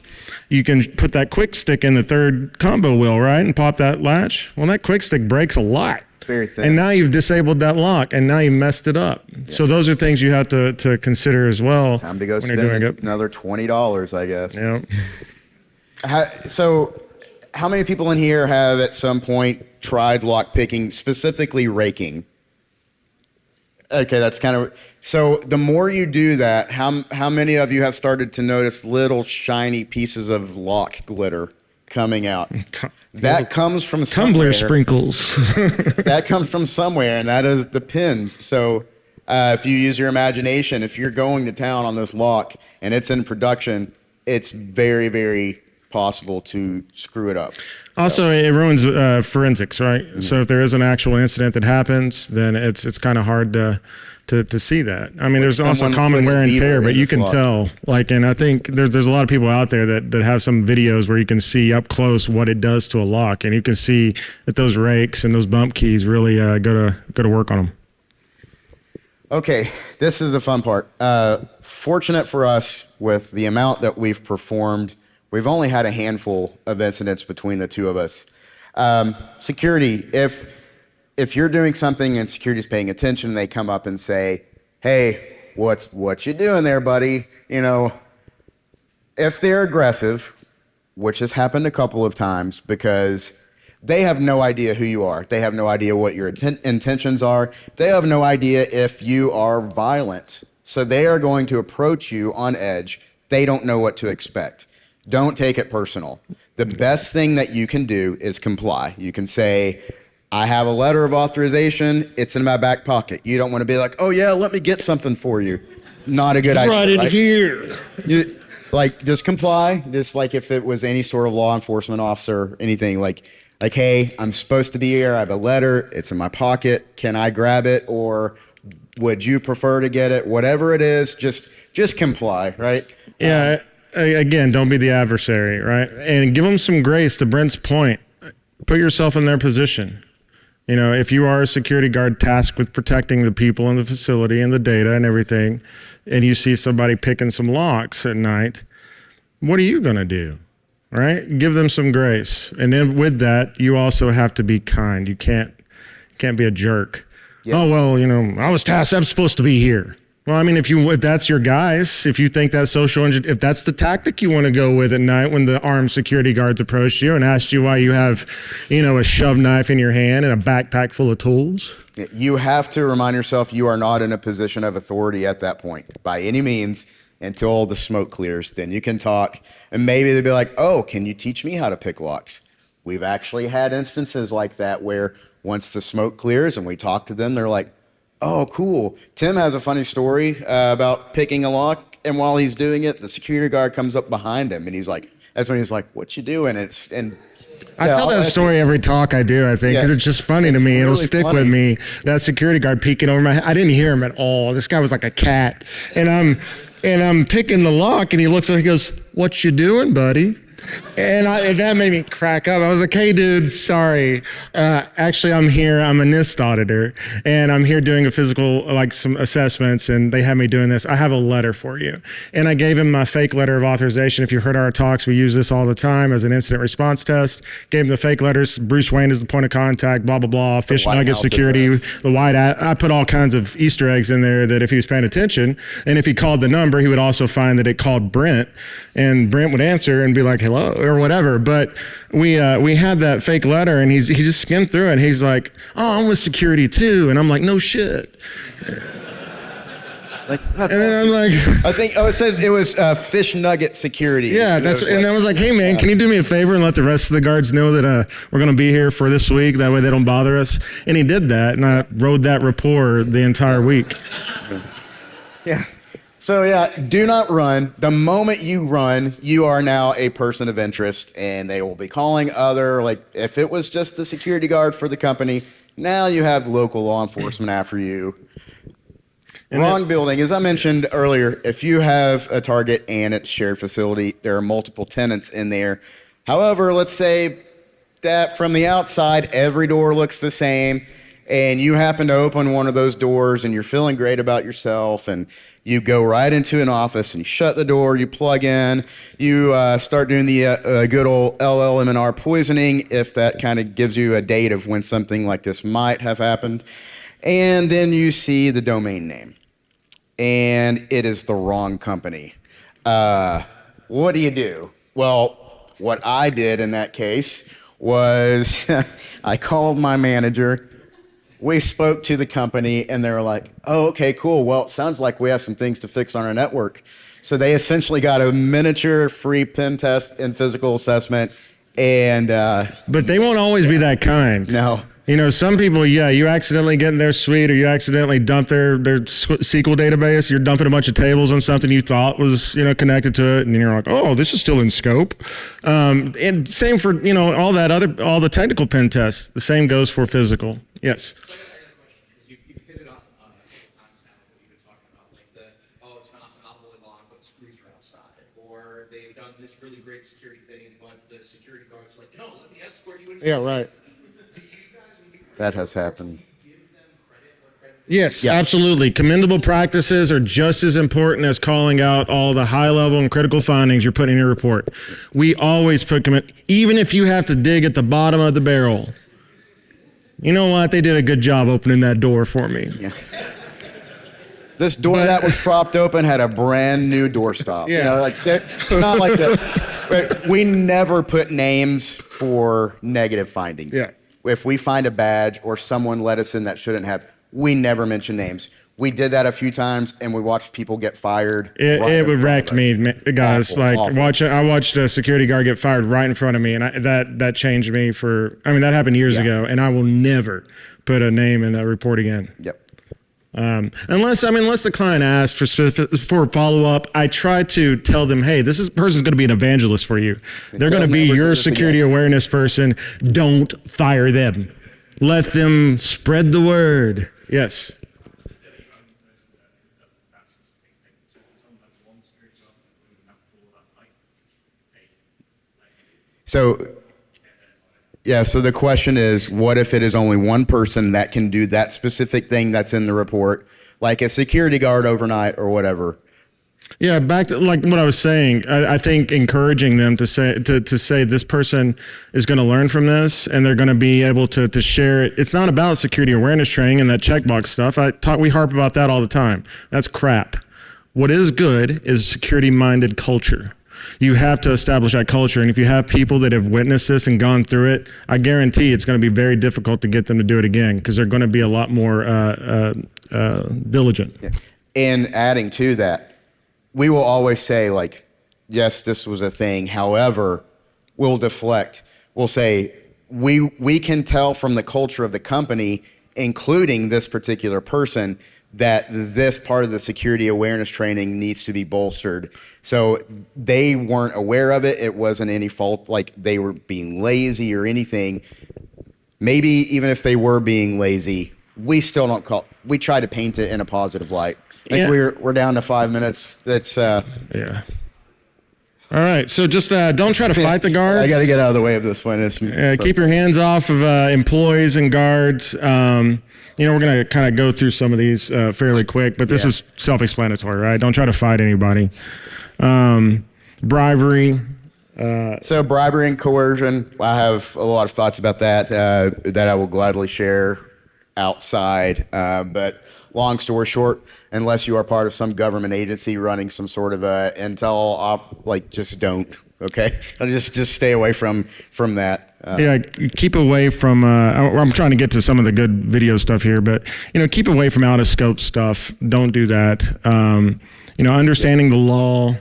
you can put that quick stick in the third combo wheel, right? And pop that latch. Well, that quick stick breaks a lot. Very thin. And now you've disabled that lock, and now you messed it up. Yeah. So those are things you have to consider as well. Time to go spend another $20, I guess. Yeah. So how many people in here have at some point tried lock picking, specifically raking? Okay, that's kind of... So the more you do that, how many of you have started to notice little shiny pieces of lock glitter coming out? That comes from tumbler sprinkles. That comes from somewhere, and that is the pins. So if you use your imagination, if you're going to town on this lock and it's in production, it's very, very possible to screw it up. Also, it ruins forensics, right? Mm-hmm. So if there is an actual incident that happens, then it's kind of hard to see that. I mean, like there's also common wear and tear, but you can tell. Like, and I think there's a lot of people out there that have some videos where you can see up close what it does to a lock, and you can see that those rakes and those bump keys really go to work on them. Okay, this is the fun part. Fortunate for us, with the amount that we've performed, we've only had a handful of incidents between the two of us. Security, if you're doing something and security's paying attention, they come up and say, hey, what you doing there, buddy? You know, if they're aggressive, which has happened a couple of times, because they have no idea who you are. They have no idea what your intentions are. They have no idea if you are violent. So they are going to approach you on edge. They don't know what to expect. Don't take it personal. The best thing that you can do is comply. You can say, I have a letter of authorization. It's in my back pocket. You don't want to be like, oh yeah, let me get something for you. Not a good idea. Right in here. Just comply. Just like if it was any sort of law enforcement officer, anything like, hey, I'm supposed to be here. I have a letter. It's in my pocket. Can I grab it? Or would you prefer to get it? Whatever it is, just comply, right? Yeah. Again, don't be the adversary, right? And give them some grace. To Brent's point, put yourself in their position. You know, if you are a security guard tasked with protecting the people in the facility and the data and everything, and you see somebody picking some locks at night, what are you going to do? Right? Give them some grace. And then with that, you also have to be kind. You can't be a jerk. Yep. Oh, well, you know, I was tasked, I'm supposed to be here. Well, I mean, if that's your guys, if you think that's if that's the tactic you want to go with at night when the armed security guards approach you and ask you why you have, you know, a shove knife in your hand and a backpack full of tools. You have to remind yourself you are not in a position of authority at that point by any means. until all the smoke clears. Then you can talk, and maybe they'll be like, oh, can you teach me how to pick locks? We've actually had instances like that where once the smoke clears and we talk to them, they're like, oh, cool. Tim has a funny story about picking a lock, and while he's doing it, the security guard comes up behind him, and he's like, that's when he's like, what you doing? I tell that story every talk I do, I think, because it's just funny to me. It'll really stick funny. with me. That security guard peeking over my head. I didn't hear him at all. This guy was like a cat. And I'm picking the lock, and he looks up, he goes, what you doing, buddy? And that made me crack up. I was like, hey, dude, sorry. Actually, I'm here. I'm a NIST auditor, and I'm here doing a physical, like some assessments, and they have me doing this. I have a letter for you. And I gave him my fake letter of authorization. If you heard our talks, we use this all the time as an incident response test. Gave him the fake letters. Bruce Wayne is the point of contact, blah, blah, blah. Fish White Nugget House security, address. the white hat. I put all kinds of Easter eggs in there that if he was paying attention, and if he called the number, he would also find that it called Brent, and Brent would answer and be like, hello, or whatever. But we had that fake letter, and he just skimmed through it, and he's like, oh, I'm with security too. And I'm like, no shit. Like, And then I'm like, I think, it said it was Fish Nugget security. yeah, It was and I was like, hey man, can you do me a favor and let the rest of the guards know that we're going to be here for this week? That way they don't bother us. And he did that, and I rode that rapport the entire week. Yeah. So yeah, do not run. The moment you run, you are now a person of interest, and they will be calling other, like if it was just the security guard for the company, now you have local law enforcement after you. Wrong building. As I mentioned earlier, if you have a target and it's shared facility, there are multiple tenants in there. However, let's say that from the outside, every door looks the same, and you happen to open one of those doors and you're feeling great about yourself, and you go right into an office and you shut the door, you plug in, you start doing the good old LLM&R poisoning, if that kind of gives you a date of when something like this might have happened. And then you see the domain name, and it is the wrong company. What do you do? Well, what I did in that case was I called my manager. We spoke to the company, and they were like, oh, okay, cool. Well, it sounds like we have some things to fix on our network. So they essentially got a miniature free pen test and physical assessment. And But they won't always be that kind. no. You know, some people, yeah, you accidentally get in their suite, or you accidentally dump their SQL database. You're dumping a bunch of tables on something you thought was, connected to it, and you're like, oh, this is still in scope. And same for, all the technical pen tests. The same goes for physical. Yes. So I got a question, because you've hit it on a couple times now, what you've been talking about, like it's not an anomaly log, but the screws are outside, or they've done this really great security thing, but the security guard's like, no, let me escort you in. Yeah, right. That has happened. Yes, Yeah. absolutely. Commendable practices are just as important as calling out all the high level and critical findings you're putting in your report. We always put even if you have to dig at the bottom of the barrel. You know what? They did a good job opening that door for me. Yeah. This door that was propped open had a brand new doorstop. Yeah. Not like that. But we never put names for negative findings. Yeah. If we find a badge or someone let us in that shouldn't have, we never mention names. We did that a few times, and we watched people get fired. It in would front wreck of us. me, guys. Awful. I watched a security guard get fired right in front of me, and that changed me that happened years Yeah. ago, and I will never put a name in a report again. Yep. Unless the client asks for follow up, I try to tell them, hey, person's going to be an evangelist for you. They're going to be never do your this security again. awareness person. Don't fire them. Let them spread the word. Yes. So, yeah, so the question is, what if it is only one person that can do that specific thing that's in the report, like a security guard overnight or whatever? Yeah, back to like what I was saying. I think encouraging them to say this person is going to learn from this, and they're going to be able to share it. It's not about security awareness training and that checkbox stuff. We harp about that all the time. That's crap. What is good is security-minded culture. You have to establish that culture, and if you have people that have witnessed this and gone through it, I guarantee it's going to be very difficult to get them to do it again, because they're going to be a lot more diligent. Yeah. And adding to that, we will always say like, yes, this was a thing. However, we'll deflect. We'll say we can tell from the culture of the company, including this particular person, that this part of the security awareness training needs to be bolstered. So they weren't aware of it. It wasn't any fault, like they were being lazy or anything. Maybe even if they were being lazy, we still don't we try to paint it in a positive light. I think we're down to 5 minutes. That's yeah. All right, so just don't try to fight the guards. I got to get out of the way of this one. Keep your hands off of employees and guards. We're going to kind of go through some of these fairly quick, but this is self-explanatory, right? Don't try to fight anybody. Bribery. So bribery and coercion, I have a lot of thoughts about that that I will gladly share outside. But long story short, unless you are part of some government agency running some sort of intel op, like just don't. Okay, just stay away from that. Keep away from. I'm trying to get to some of the good video stuff here, but keep away from out of scope stuff. Don't do that. Understanding the law.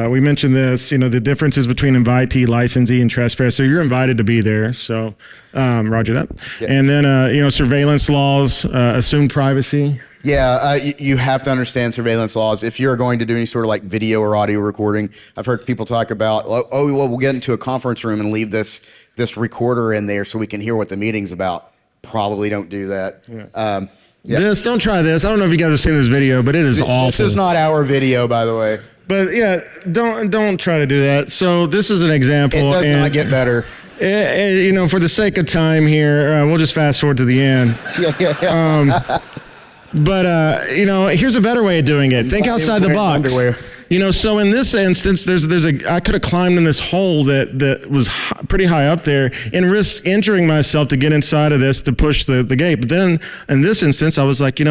We mentioned this. The differences between invitee, licensee, and trespasser. So you're invited to be there. So roger that. Yes. And then surveillance laws, assumed privacy. Yeah, you have to understand surveillance laws. If you're going to do any sort of like video or audio recording, I've heard people talk about, we'll get into a conference room and leave this recorder in there so we can hear what the meeting's about. Probably don't do that. Yeah. Don't try this. I don't know if you guys have seen this video, but it is awful. This is not our video, by the way. But yeah, don't try to do that. So this is an example. It does not get better. For the sake of time here, we'll just fast forward to the end. But here's a better way of doing it. Think outside the box. Underwear. So in this instance, I could have climbed in this hole that was pretty high up there and risked injuring myself to get inside of this to push the gate. But then in this instance, I was like,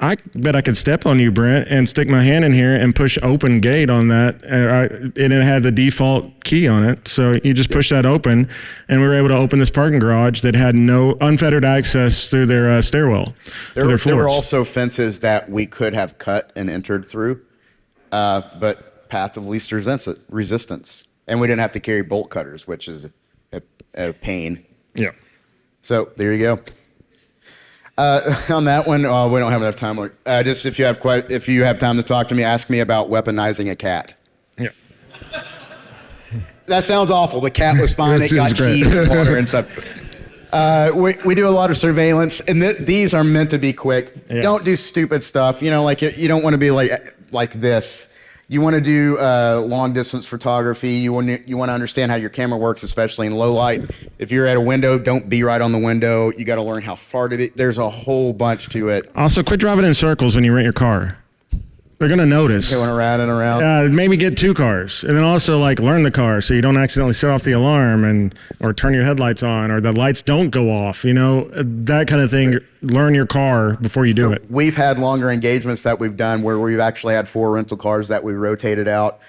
I bet I could step on you, Brent, and stick my hand in here and push open gate on that. And it had the default key on it. So you just push that open, and we were able to open this parking garage that had no unfettered access through their stairwell. There were also fences that we could have cut and entered through, but path of least resistance. And we didn't have to carry bolt cutters, which is a pain. Yeah. So there you go. On that one, we don't have enough time. Just if you have time to talk to me, ask me about weaponizing a cat. Yeah. That sounds awful. The cat was fine. It got cheese and water and stuff. We do a lot of surveillance, and these are meant to be quick. Yeah. Don't do stupid stuff. You don't want to be like this. You want to do long distance photography. You want to understand how your camera works, especially in low light. If you're at a window, don't be right on the window. You got to learn how far to be. There's a whole bunch to it. Also, quit driving in circles when you rent your car. They're going to notice. Going around and around. Maybe get 2 cars. And then also learn the car so you don't accidentally set off the alarm or turn your headlights on or the lights don't go off. That kind of thing. Learn your car before you do it. We've had longer engagements that we've done where we've actually had 4 rental cars that we rotated out.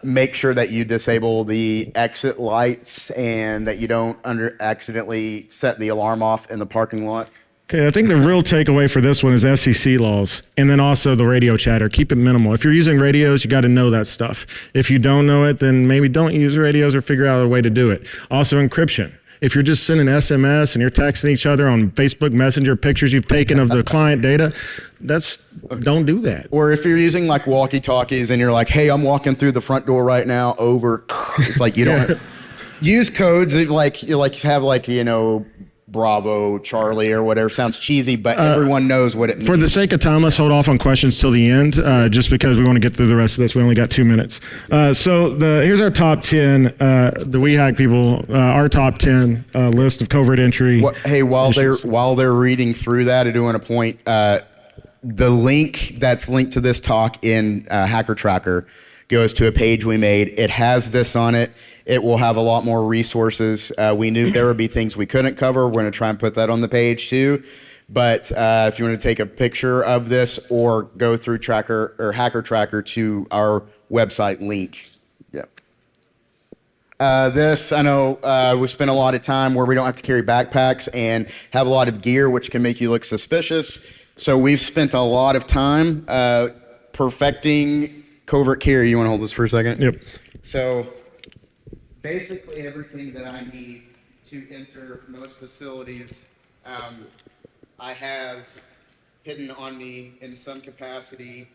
Make sure that you disable the exit lights and that you don't accidentally set the alarm off in the parking lot. Okay, I think the real takeaway for this one is FCC laws, and then also the radio chatter. Keep it minimal. If you're using radios, you got to know that stuff. If you don't know it, then maybe don't use radios or figure out a way to do it. Also, encryption. If you're just sending SMS and you're texting each other on Facebook Messenger pictures you've taken of the client data, don't do that. Or if you're using walkie-talkies and you're like, hey, I'm walking through the front door right now, over. It's like you don't use codes have Bravo, Charlie, or whatever. Sounds cheesy, but everyone knows what it means. For the sake of time, let's hold off on questions till the end, just because we want to get through the rest of this. We only got 2 minutes. Here's our top 10, the We Hack people, our top 10 list of covert entry. While they're reading through that and doing a point, the link that's linked to this talk in Hacker Tracker goes to a page we made. It has this on it. It will have a lot more resources. We knew there would be things we couldn't cover. We're going to try and put that on the page too. But if you want to take a picture of this or go through Tracker or Hacker Tracker to our website link. Yep. This, I know we spent a lot of time where we don't have to carry backpacks and have a lot of gear, which can make you look suspicious. So we've spent a lot of time perfecting Covert carry. You want to hold this for a second? Yep. So basically everything that I need to enter most facilities, I have hidden on me in some capacity.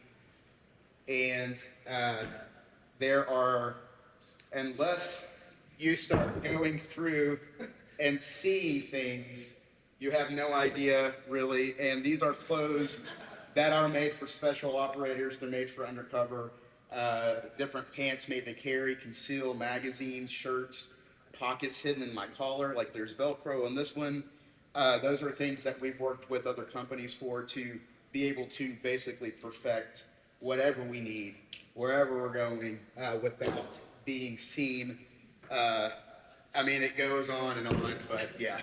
And there are, unless you start going through and seeing things, you have no idea really. And these are clothes that are made for special operators. They're made for undercover. Different pants made to carry, conceal, magazines, shirts, pockets hidden in my collar. Like there's Velcro on this one. Those are things that we've worked with other companies for to be able to basically perfect whatever we need, wherever we're going, without being seen. I mean, it goes on and on, but yeah.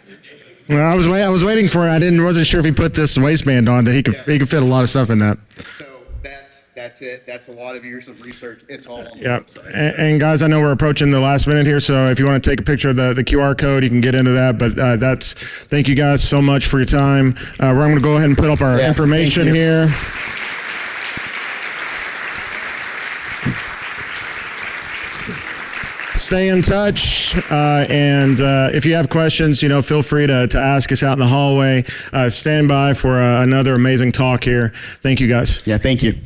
Well, I was waiting for it. Wasn't sure if he put this waistband on that he could fit a lot of stuff in that. So that's it. That's a lot of years of research. It's all on the Yep. website. And guys, I know we're approaching the last minute here, so if you want to take a picture of the QR code, you can get into that. But thank you guys so much for your time. We're going to go ahead and put up our information thank you. here. Stay in touch, and if you have questions, feel free to ask us out in the hallway. Stand by for another amazing talk here. Thank you, guys. Yeah, thank you.